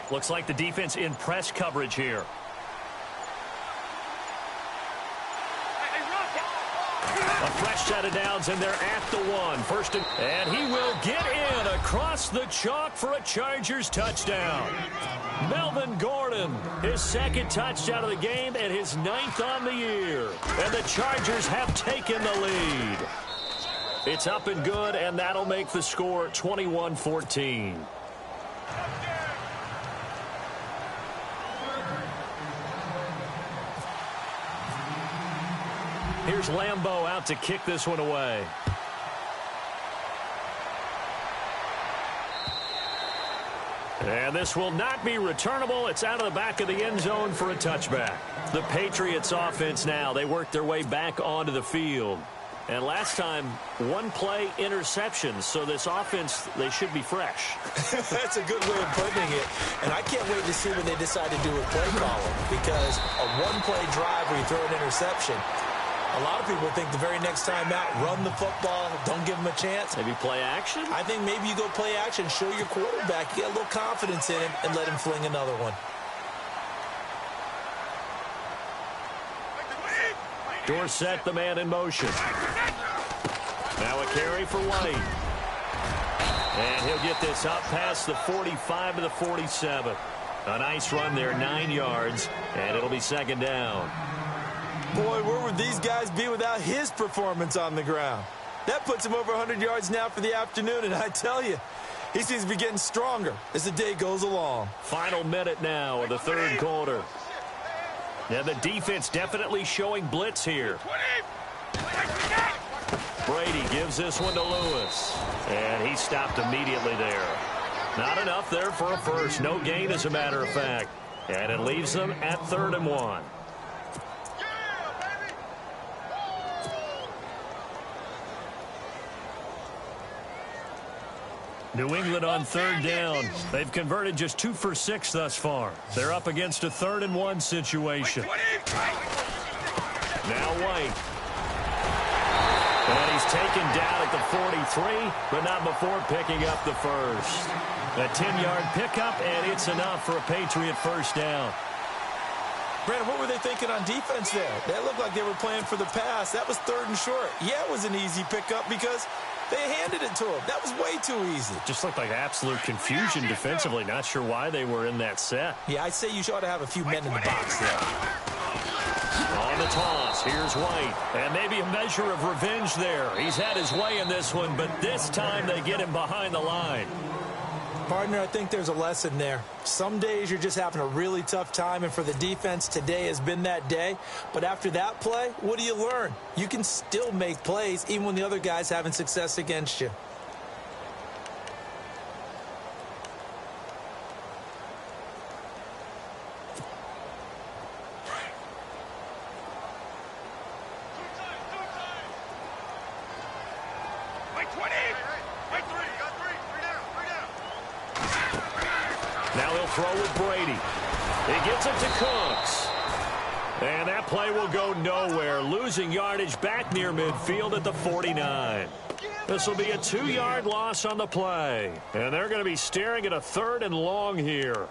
Looks like the defense in press coverage here. A fresh set of downs, and they're at the one. First and he will get in across the chalk for a Chargers touchdown. Melvin Gordon, his second touchdown of the game and his 9th on the year. And the Chargers have taken the lead. It's up and good, and that'll make the score 21-14. Here's Lambeau out to kick this one away. And this will not be returnable. It's out of the back of the end zone for a touchback. The Patriots offense now, they work their way back onto the field. And last time, one play interceptions. So this offense, they should be fresh. That's a good way of putting it. And I can't wait to see what they decide to do with play calling. Because a one-play drive where you throw an interception, a lot of people think the very next time out, run the football, don't give them a chance. Maybe play action? I think maybe you go play action, show your quarterback, get a little confidence in him, and let him fling another one. Dorsett, the man in motion. Now a carry for White. And he'll get this up past the 45 to the 47. A nice run there, 9 yards, and it'll be second down. Boy, where would these guys be without his performance on the ground? That puts him over 100 yards now for the afternoon, and I tell you, he seems to be getting stronger as the day goes along. Final minute now of the third quarter. Now the defense definitely showing blitz here. Brady gives this one to Lewis, and he stopped immediately there. Not enough there for a first. No gain, as a matter of fact. And it leaves them at 3rd and 1. New England on 3rd down. They've converted just 2 for 6 thus far. They're up against a 3rd and 1 situation. Now White. And he's taken down at the 43, but not before picking up the first. A 10-yard pickup, and it's enough for a Patriot first down. Brandon, what were they thinking on defense there? That looked like they were playing for the pass. That was 3rd and short. Yeah, it was an easy pickup because they handed it to him. That was way too easy. Just looked like absolute confusion defensively. Not sure why they were in that set. Yeah, I'd say you ought to have a few men in the box there. On the toss, here's White. And maybe a measure of revenge there. He's had his way in this one, but this time they get him behind the line. Partner, I think there's a lesson there. Some days you're just having a really tough time, and for the defense, today has been that day. But after that play, what do you learn? You can still make plays even when the other guy's having success against you. Now he'll throw with Brady. He gets it to Cooks. And that play will go nowhere, losing yardage back near midfield at the 49. This will be a 2-yard loss on the play. And they're going to be staring at a 3rd and long here.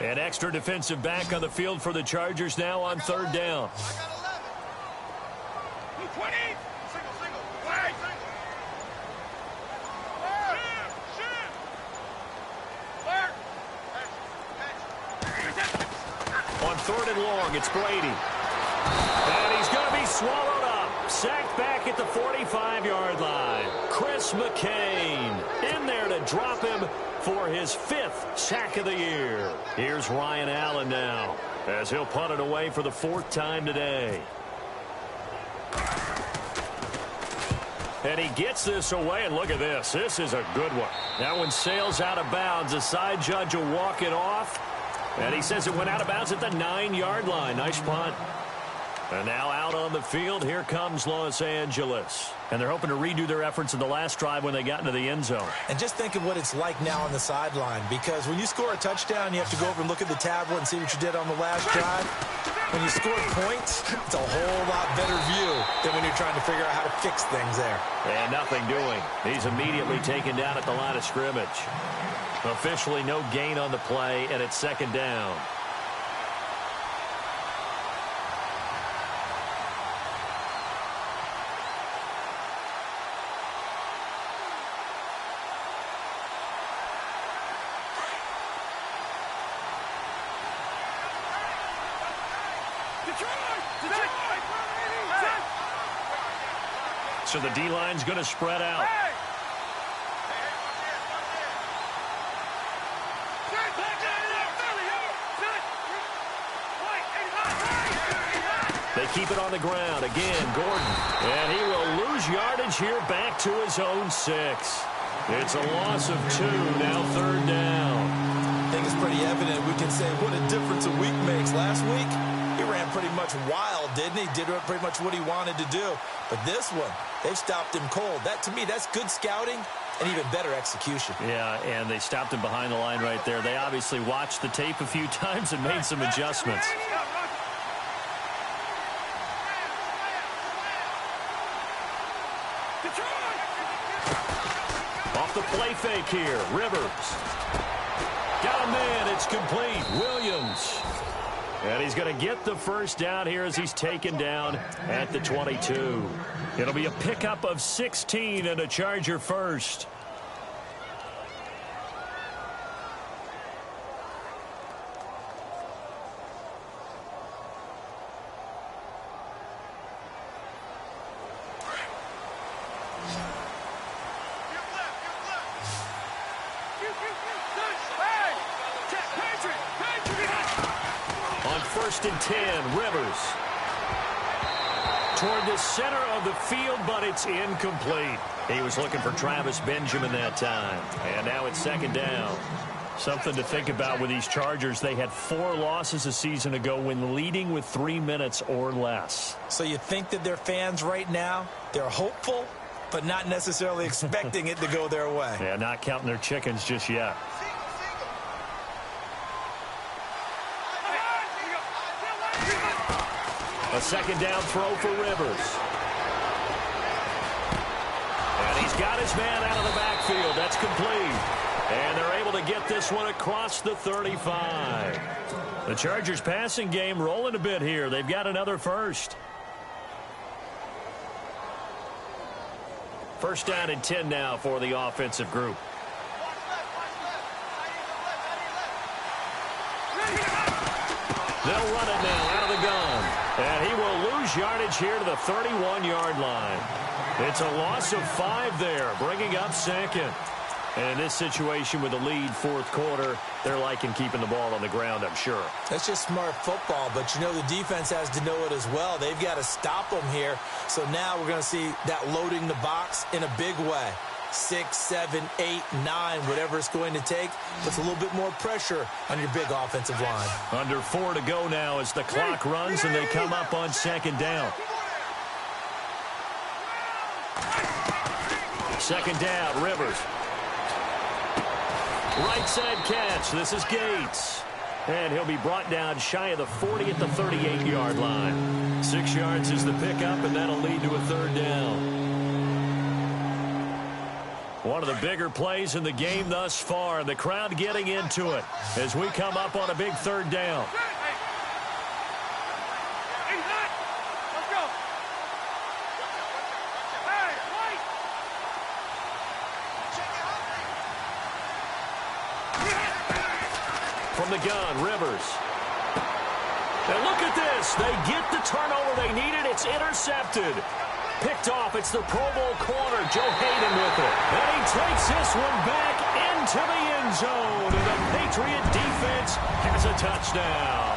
An extra defensive back on the field for the Chargers now on 3rd down. On 3rd and long, it's Brady. And he's going to be swallowed up. Sacked back at the 45-yard line. Chris McCain in there to drop him for his 5th sack of the year. Here's Ryan Allen now, as he'll punt it away for the 4th time today. And he gets this away, and look at this. This is a good one. That one sails out of bounds. The side judge will walk it off, and he says it went out of bounds at the 9-yard line. Nice punt. And now out on the field, here comes Los Angeles. And they're hoping to redo their efforts in the last drive when they got into the end zone. And just think of what it's like now on the sideline, because when you score a touchdown, you have to go over and look at the tablet and see what you did on the last drive. When you score points, it's a whole lot better view than when you're trying to figure out how to fix things there. And nothing doing. He's immediately taken down at the line of scrimmage. Officially no gain on the play, and it's 2nd down. So the D-line's going to spread out. They keep it on the ground. Again, Gordon. And he will lose yardage here back to his own 6. It's a loss of 2, now 3rd down. I think it's pretty evident. We can say what a difference a week makes. Last week, he ran pretty much wild, didn't he? Did pretty much what he wanted to do. But this one, they've stopped him cold. That, to me, that's good scouting and even better execution. Yeah, and they stopped him behind the line right there. They obviously watched the tape a few times and made some adjustments. Off the play fake here, Rivers. Got a man, it's complete. Williams. And he's going to get the 1st down here as he's taken down at the 22. It'll be a pickup of 16 and a Charger 1st. On 1st and 10, Rivers. Toward the center of the field, but it's incomplete. He was looking for Travis Benjamin that time. And now it's 2nd down. Something to think about with these Chargers. They had 4 losses a season ago when leading with 3 minutes or less. So you think that their fans right now, they're hopeful, but not necessarily expecting it to go their way. Yeah, not counting their chickens just yet. A second down throw for Rivers. And he's got his man out of the backfield. That's complete. And they're able to get this one across the 35. The Chargers passing game rolling a bit here. They've got another first. First down and 10 now for the offensive group. They'll run it now out of the gun. And he will lose yardage here to the 31-yard line. It's a loss of 5 there, bringing up second. And in this situation with the lead fourth quarter, they're liking keeping the ball on the ground, I'm sure. That's just smart football, but you know the defense has to know it as well. They've got to stop them here. So now we're going to see that loading the box in a big way. 6, 7, 8, 9, whatever it's going to take. Puts a little bit more pressure on your big offensive line. Under 4 to go now as the clock runs and they come up on second down. Second down, Rivers. Right side catch. This is Gates. And he'll be brought down shy of the 40 at the 38-yard line. 6 yards is the pickup, and that'll lead to a third down. One of the bigger plays in the game thus far, and the crowd getting into it as we come up on a big third down. From the gun, Rivers. And look at this. They get the turnover they needed. It's intercepted. Picked off. It's the Pro Bowl corner, Joe Hayden with it. And he takes this one back into the end zone. And the Patriot defense has a touchdown.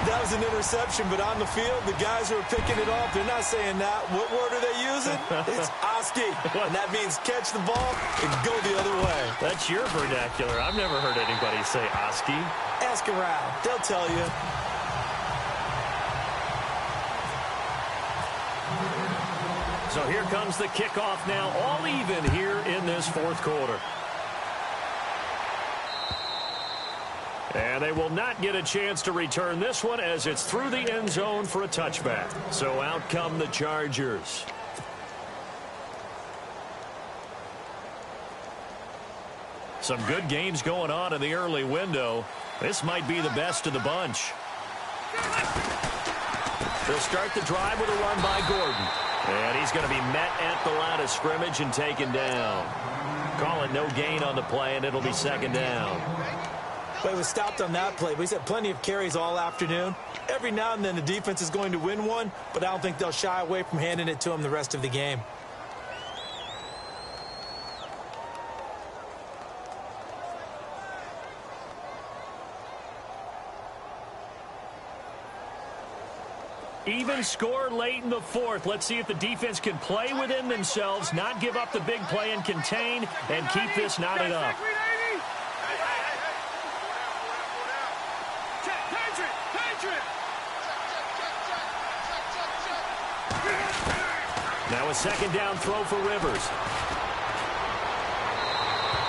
That was an interception, but on the field, the guys who are picking it off, they're not saying that. What word are they using? It's Oski. And that means catch the ball and go the other way. That's your vernacular. I've never heard anybody say Oski. Ask around. They'll tell you. So here comes the kickoff now, all even here in this fourth quarter. And they will not get a chance to return this one as it's through the end zone for a touchback. So out come the Chargers. Some good games going on in the early window. This might be the best of the bunch. They'll start the drive with a run by Gordon. And he's going to be met at the line of scrimmage and taken down. Call it no gain on the play, and it'll be second down. Well, he was stopped on that play, but he's had plenty of carries all afternoon. Every now and then the defense is going to win one, but I don't think they'll shy away from handing it to him the rest of the game. Even score late in the fourth. Let's see if the defense can play within themselves, not give up the big play and contain, and keep this knotted up. Now a second down throw for Rivers.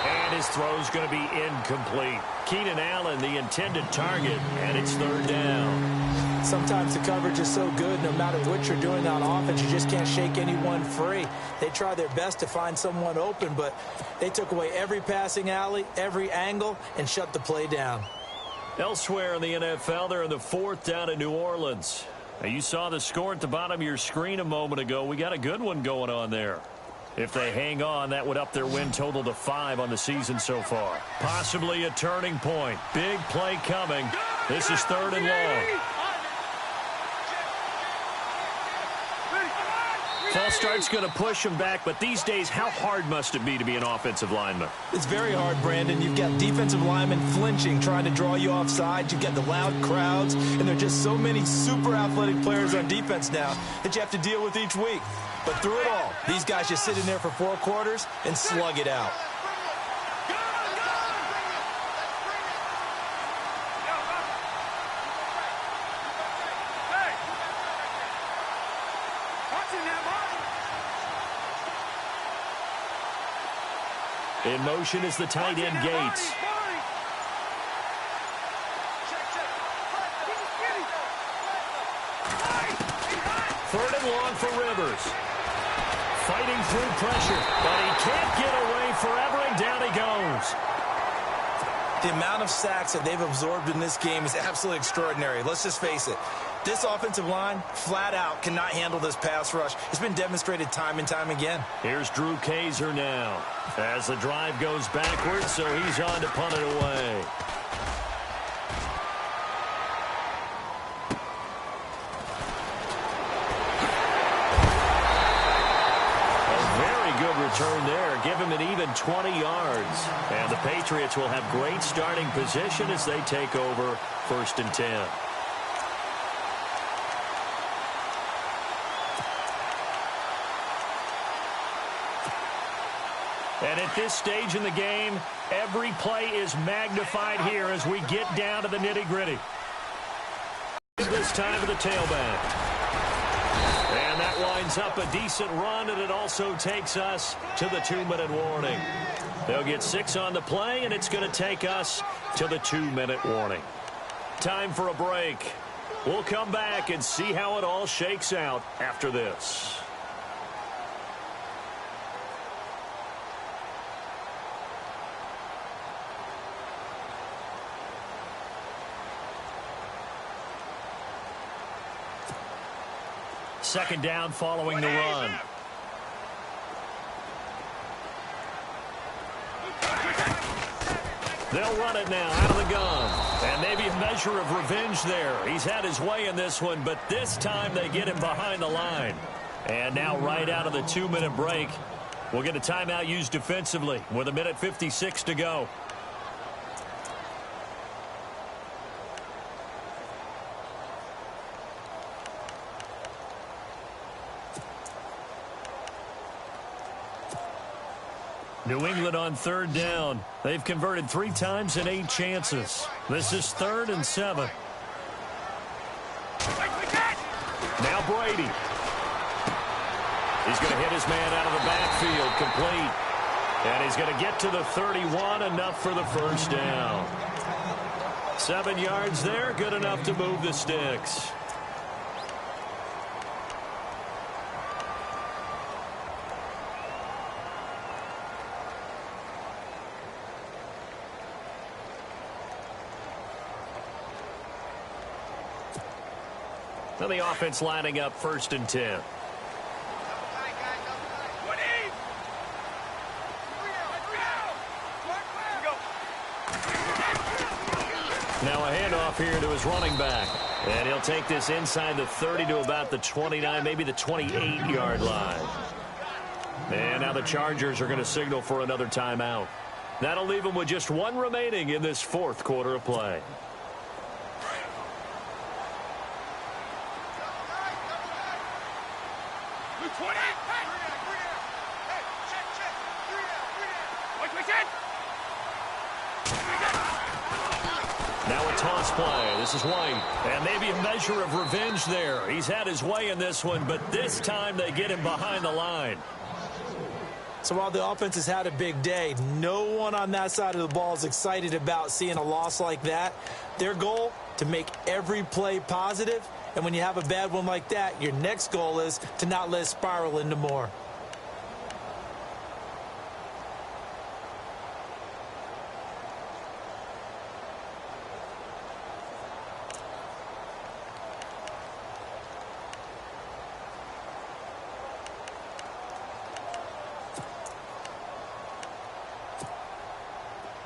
And his throw's going to be incomplete. Keenan Allen, the intended target, and it's third down. Sometimes the coverage is so good, no matter what you're doing on offense, you just can't shake anyone free. They try their best to find someone open, but they took away every passing alley, every angle, and shut the play down. Elsewhere in the NFL, they're in the fourth down in New Orleans. Now, you saw the score at the bottom of your screen a moment ago. We got a good one going on there. If they hang on, that would up their win total to 5 on the season so far. Possibly a turning point. Big play coming. This is third and long. False start's going to push him back, but these days, how hard must it be to be an offensive lineman? It's very hard, Brandon. You've got defensive linemen flinching, trying to draw you offside. You've got the loud crowds, and there are just so many super athletic players on defense now that you have to deal with each week. But through it all, these guys just sit in there for 4 quarters and slug it out. In motion is the tight end, Gates. third and long for Rivers. Fighting through pressure, but he can't get away forever, and down he goes. The amount of sacks that they've absorbed in this game is absolutely extraordinary. Let's just face it. This offensive line, flat out, cannot handle this pass rush. It's been demonstrated time and time again. Here's Drew Kaiser now. As the drive goes backwards, so he's on to punt it away. Return there, give him an even 20 yards. And the Patriots will have great starting position as they take over 1st and 10. And at this stage in the game, every play is magnified here as we get down to the nitty-gritty. This time to the tailback. And that lines up a decent run, and it also takes us to the 2-minute warning. They'll get 6 on the play, and it's going to take us to the 2-minute warning. Time for a break. We'll come back and see how it all shakes out after this. Second down following the run. They'll run it now out of the gun. And maybe a measure of revenge there. He's had his way in this one, but this time they get him behind the line. And now right out of the 2-minute break, we'll get a timeout used defensively with 1:56 to go. New England on 3rd down. They've converted 3 times in 8 chances. This is 3rd and 7. Now Brady. He's going to hit his man out of the backfield, complete. And he's going to get to the 31, enough for the first down. 7 yards there, good enough to move the sticks. And the offense lining up 1st and 10. Now a handoff here to his running back. And he'll take this inside the 30 to about the 29, maybe the 28-yard line. And now the Chargers are going to signal for another timeout. That'll leave them with just 1 remaining in this 4th quarter of play. Now a toss play. This is White. And maybe a measure of revenge there. He's had his way in this one, but this time they get him behind the line. So while the offense has had a big day, no one on that side of the ball is excited about seeing a loss like that. Their goal, to make every play positive. And when you have a bad one like that, your next goal is to not let it spiral into more.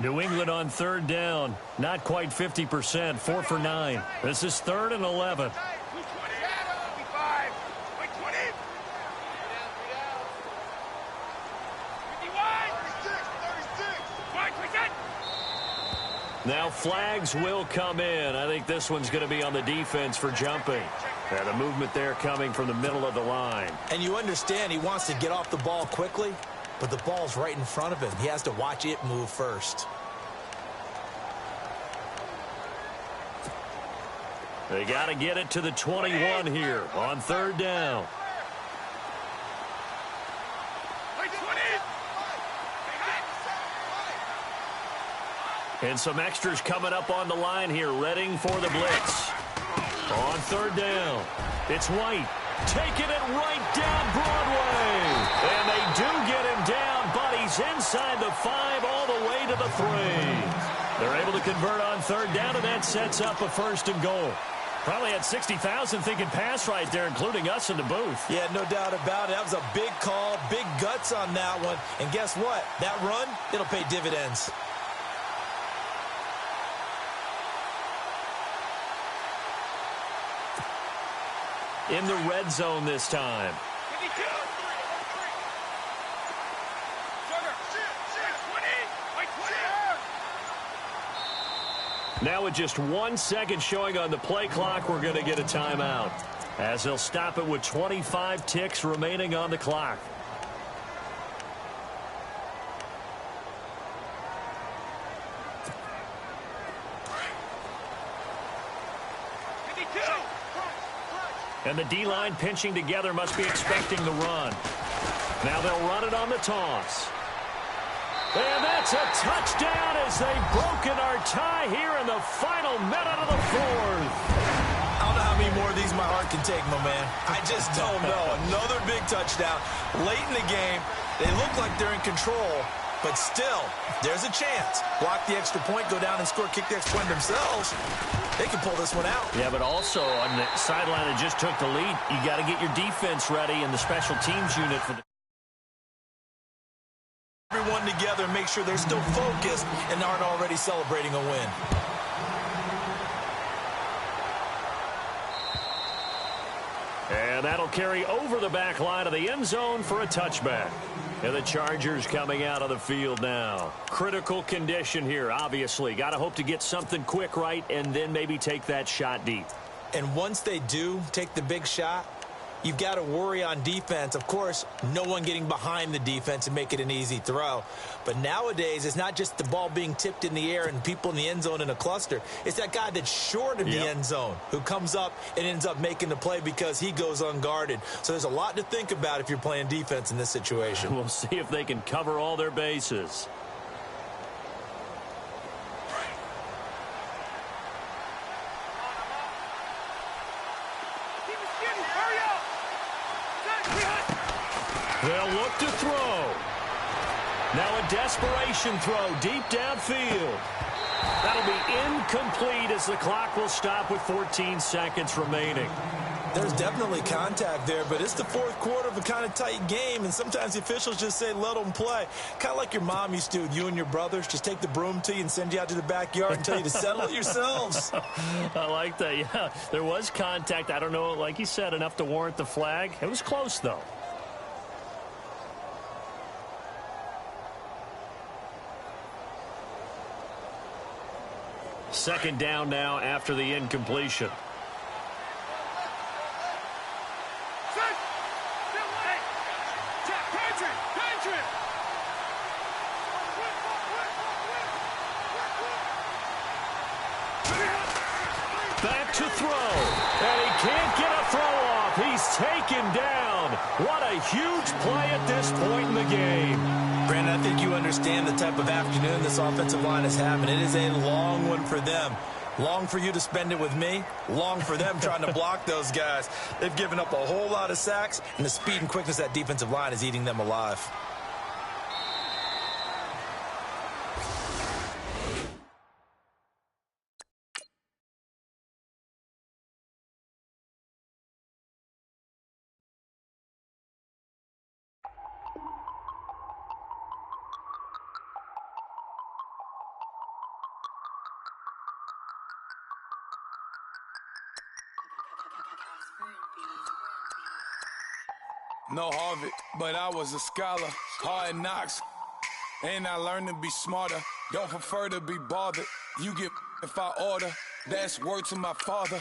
New England on 3rd down. Not quite 50%. 4 for 9. This is 3rd and 11. Now flags will come in. I think this one's going to be on the defense for jumping. The movement there coming from the middle of the line. And you understand he wants to get off the ball quickly, but the ball's right in front of him. He has to watch it move first. They got to get it to the 21 here on 3rd down. And some extras coming up on the line here, readying for the blitz. On 3rd down, it's White. taking it right down Broadway. And they do get him down, but he's inside the 5 all the way to the 3. They're able to convert on third down, and that sets up a 1st and goal. Probably had 60,000 thinking pass right there, including us in the booth. Yeah, no doubt about it. That was a big call, big guts on that one. And guess what? That run, it'll pay dividends. In the red zone this time. Now with just 1 second showing on the play clock, we're going to get a timeout, as they'll stop it with 25 ticks remaining on the clock. And the D-line pinching together must be expecting the run. Now they'll run it on the toss. And that's a touchdown as they've broken our tie here in the final minute of the 4th. I don't know how many more of these my heart can take, my man. I just don't know. Another big touchdown late in the game. They look like they're in control, but still, there's a chance. Block the extra point, go down and score, kick the extra point themselves. They can pull this one out. Yeah, but also on the sideline that just took the lead, you got to get your defense ready in the special teams unit for the everyone together and make sure they're still focused and aren't already celebrating a win. And that'll carry over the back line of the end zone for a touchback. And the Chargers coming out of the field now. Critical condition here, obviously. Got to hope to get something quick right and then maybe take that shot deep. And once they do take the big shot, you've got to worry on defense. Of course, no one getting behind the defense and make it an easy throw. But nowadays, it's not just the ball being tipped in the air and people in the end zone in a cluster. It's that guy that's short of the end zone who comes up and ends up making the play because he goes unguarded. So there's a lot to think about if you're playing defense in this situation. We'll see if they can cover all their bases. They'll look to throw. Now a desperation throw deep downfield. That'll be incomplete as the clock will stop with 14 seconds remaining. There's definitely contact there, but it's the 4th quarter of a kind of tight game, and sometimes the officials just say let them play. Kind of like your mom used to, you and your brothers, just take the broom to you and send you out to the backyard and tell you to settle it yourselves. I like that, yeah. There was contact. I don't know, like you said, enough to warrant the flag. It was close, though. Second down now after the incompletion. Back to throw. And he can't get a throw off. He's taken down. What a huge play at this point in the game. Brandon, I think you understand the type of afternoon this offensive line is having. It is a long one for them. Long for you to spend it with me. Long for them trying to block those guys. They've given up a whole lot of sacks, and the speed and quickness of that defensive line is eating them alive. No Harvard, but I was a scholar. Hard knocks, and I learned to be smarter. Don't prefer to be bothered. You get if I order. That's word to my father.